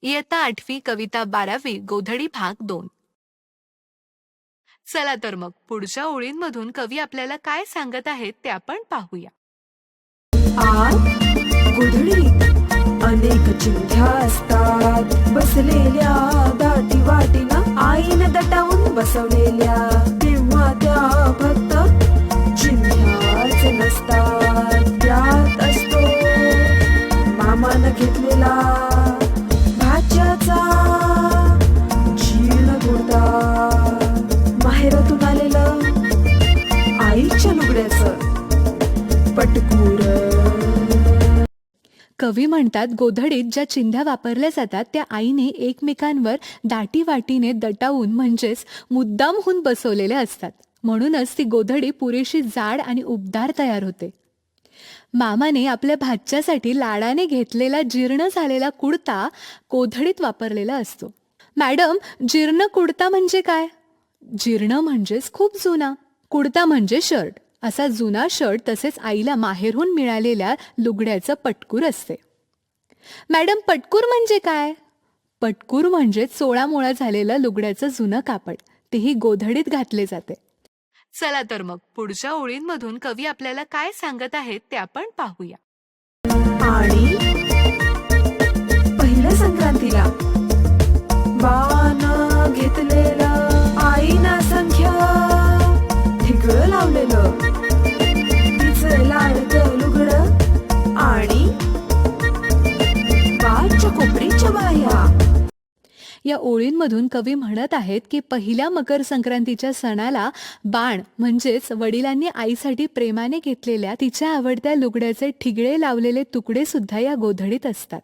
इयत्ता 8वी कविता 12वी गोधडी भाग 2. चला तर मग पुढच्या ओळींमधून कवी आपल्याला काय सांगत आहेत ते आपण पाहूया. आत गोधडीत अनेक चिंध्या असतात, बसलेल्या दाटी वाटीनं आईनं दटावून बसवलेल्या. तेव्हा त्या फक्त चिंध्याच नसतात, त्यात असतो मामानं घेतलेला भाच्याचा जीर्ण कुर्ता, माहेरातून आलेलं आईच्या लुगड्याचं पटकूर. कवी म्हणतात, गोधडीत ज्या चिंध्या वापरल्या जातात त्या आईने एकमेकांवर दाटी वाटीने दटावून म्हणजेच मुद्दामहून बसवलेल्या असतात. म्हणूनच ती गोधडी पुरेशी जाड आणि उबदार तयार होते. मामाने आपल्या भाच्यासाठी लाडाने घेतलेला जीर्ण झालेला कुडता गोधडीत वापरलेला असतो. मॅडम, जीर्ण कुडता म्हणजे काय? जीर्ण म्हणजेच खूप जुना, कुडता म्हणजे शर्ट. असा जुना शर्ट तसेच आईला माहेरहून मिळालेल्या लुगड्याचं पटकूर असते. मॅडम, पटकूर म्हणजे काय? पटकूर म्हणजे 16 मोळा झालेलं लुगड्याचं जुनं कापड, तेही गोधडीत घातले जाते. चला तर मग पुढच्या ओळींमधून कवी आपल्याला काय सांगत आहेत ते आपण पाहूया. आणि पहिल्या संक्रांतीला बाण घेतलेलं आईना संख्या ठिगळ लावलेलं तिचं लाडकं लुगडं आणि बाच्या कोपरीच्या बाया. या ओळींमधून कवी म्हणत आहेत की पहिल्या मकर संक्रांतीच्या सणाला बाण म्हणजेच वडिलांनी आईसाठी प्रेमाने घेतलेल्या तिच्या आवडत्या लुगड्याचे ठिगळे लावलेले तुकडे सुद्धा या गोधडीत असतात.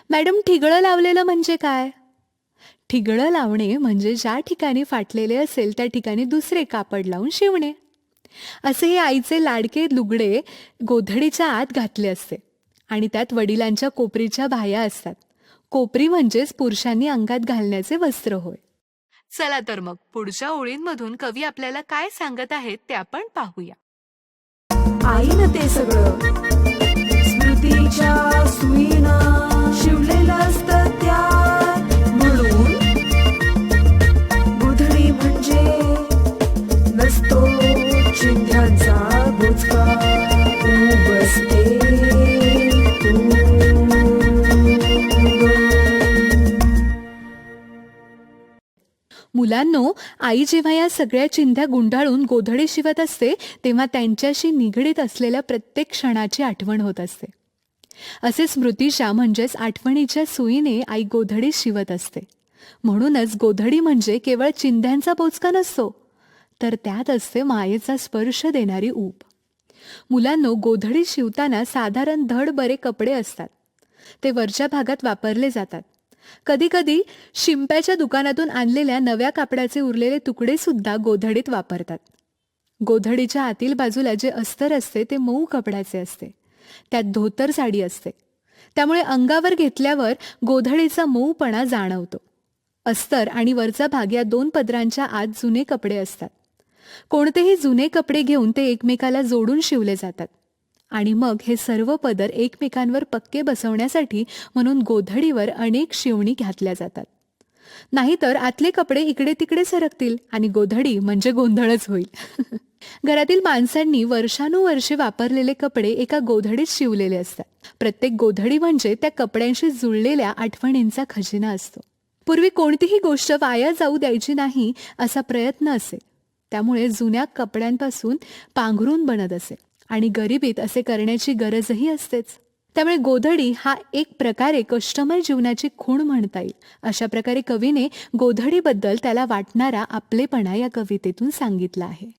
मॅडम, ठिगळं लावलेलं म्हणजे काय? ठिगळं लावणे म्हणजे ज्या ठिकाणी फाटलेले असेल त्या ठिकाणी दुसरे कापड लावून शिवणे. असे हे आईचे लाडके लुगडे गोधडीच्या आत घातले असते आणि त्यात वडिलांच्या कोपरीच्या बाह्या असतात. कोपरी म्हणजेच पुरुषांनी अंगात घालण्याचे वस्त्र होय. चला तर मग पुढच्या ओळींमधून कवी आपल्याला काय सांगत आहेत ते आपण पाहूया. आईनं ते सगळं स्मृतीच्या सुईनं शिवलेलं असतं त्यात. म्हणून गोधडी म्हणजे नसतो चिंध्यांचा बुचका, बसते मुलांनो, आई जेव्हा या सगळ्या चिंध्या गुंडाळून गोधडी शिवत असते तेव्हा त्यांच्याशी निगडीत असलेल्या प्रत्येक क्षणाची आठवण होत असते. असे स्मृतीच्या म्हणजेच आठवणीच्या सुईने आई गोधडी शिवत असते. म्हणूनच गोधडी म्हणजे केवळ चिंध्यांचा बोचका नसतो, तर त्यात असते मायेचा स्पर्श देणारी ऊब. मुलांनो, गोधडी शिवताना साधारण धड बरे कपडे असतात, ते वरच्या भागात वापरले जातात. कधी कधी शिंप्याच्या दुकानातून आणलेल्या नव्या कापडाचे उरलेले तुकडे सुद्धा गोधडीत वापरतात. गोधडीच्या आतील बाजूला जे अस्तर असते ते मऊ कपड्याचे असते, त्यात धोतर साडी असते. त्यामुळे अंगावर घेतल्यावर गोधडीचा मऊपणा जाणवतो. अस्तर आणि वरचा भाग या 2 पदरांच्या आत जुने कपडे असतात. कोणतेही जुने कपडे घेऊन ते एकमेकाला जोडून शिवले जातात आणि मग हे सर्व पदर एकमेकांवर पक्के बसवण्यासाठी म्हणून गोधडीवर अनेक शिवणी घातल्या जातात. नाहीतर आतले कपडे इकडे तिकडे सरकतील आणि गोधडी म्हणजे गोंधळच होईल. घरातील माणसांनी वर्षानुवर्षे वापरलेले कपडे एका गोधडीत शिवलेले असतात. प्रत्येक गोधडी म्हणजे त्या कपड्यांशी जुळलेल्या आठवणींचा खजिना असतो. पूर्वी कोणतीही गोष्ट वाया जाऊ द्यायची नाही असा प्रयत्न असे, त्यामुळे जुन्या कपड्यांपासून पांघरून बनत असे आणि गरिबीत असे करण्याची गरजही असतेच. त्यामुळे गोधडी हा एक प्रकारे कष्टमय जीवनाची खूण म्हणता येईल. अशा प्रकारे कवीने गोधडीबद्दल त्याला वाटणारा आपलेपणा या कवितेतून सांगितला आहे.